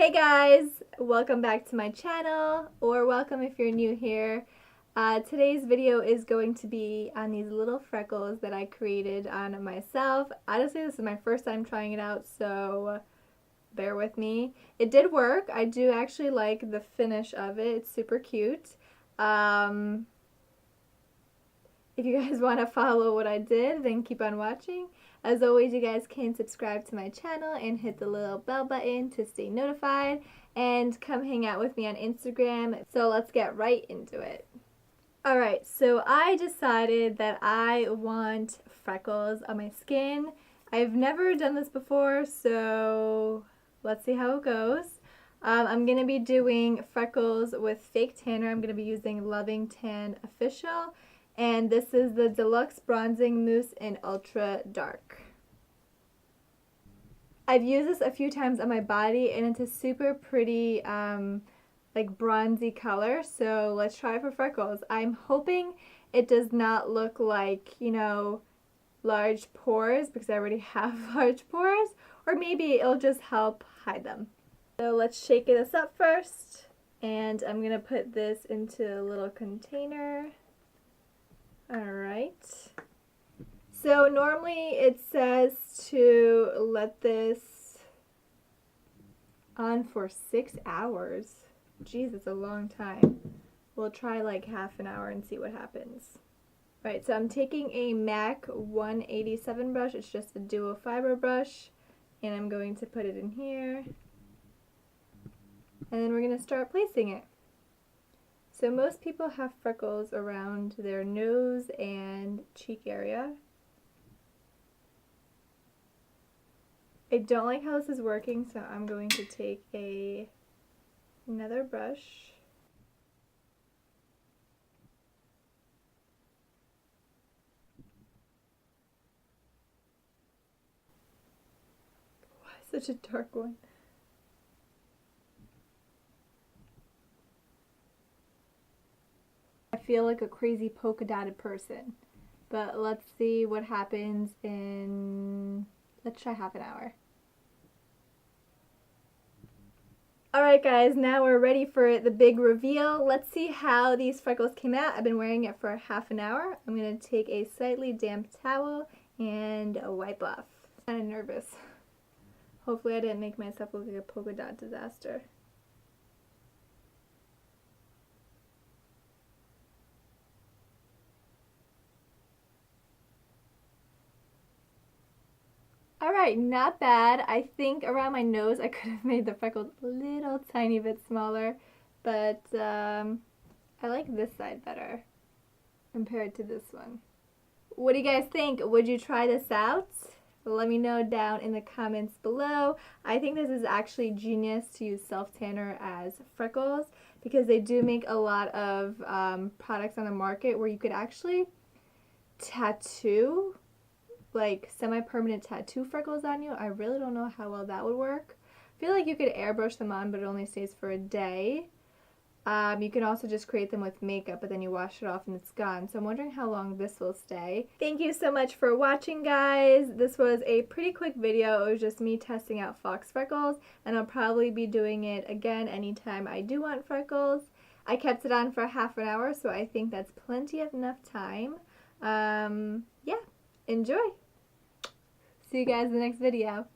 Hey guys, welcome back to my channel, or welcome if you're new here. Today's video is going to be on these little freckles that I created on myself. Honestly, this is my first time trying it out, so bear with me. It did work. I do actually like the finish of it. It's super cute. If you guys want to follow what I did, then keep on watching. As always, you guys can subscribe to my channel and hit the little bell button to stay notified, and come hang out with me on Instagram. So let's get right into it. Alright, so I decided that I want freckles on my skin. I've never done this before, so let's see how it goes. I'm going to be doing freckles with fake tanner. I'm going to be using Loving Tan Official. And this is the Deluxe Bronzing Mousse in Ultra Dark. I've used this a few times on my body, and it's a super pretty, like bronzy color. So let's try it for freckles. I'm hoping it does not look like, you know, large pores, because I already have large pores. Or maybe it'll just help hide them. So let's shake this up first. And I'm going to put this into a little container. Alright, so normally it says to let this on for 6 hours. Jeez, it's a long time. We'll try like half an hour and see what happens. Right, so I'm taking a MAC 187 brush. It's just a dual fiber brush, and I'm going to put it in here. And then we're going to start placing it. So most people have freckles around their nose and cheek area. I don't like how this is working, so I'm going to take another brush. Why such a dark one? I feel like a crazy polka dotted person, but let's see what happens let's try half an hour. Alright guys, now we're ready for the big reveal. Let's see how these freckles came out. I've been wearing it for half an hour. I'm going to take a slightly damp towel and wipe off. I'm kind of nervous. Hopefully I didn't make myself look like a polka dot disaster. Alright, not bad. I think around my nose I could have made the freckles a little tiny bit smaller, but I like this side better compared to this one. What do you guys think? Would you try this out? Let me know down in the comments below. I think this is actually genius to use self-tanner as freckles, because they do make a lot of products on the market where you could actually tattoo, like semi-permanent tattoo freckles on you. I really don't know how well that would work. I feel like you could airbrush them on, but it only stays for a day. You can also just create them with makeup, but then you wash it off and it's gone. So I'm wondering how long this will stay. Thank you so much for watching, guys. This was a pretty quick video. It was just me testing out fox freckles, and I'll probably be doing it again anytime I do want freckles. I kept it on for half an hour, so I think that's plenty of enough time. Yeah, enjoy. See you guys in the next video.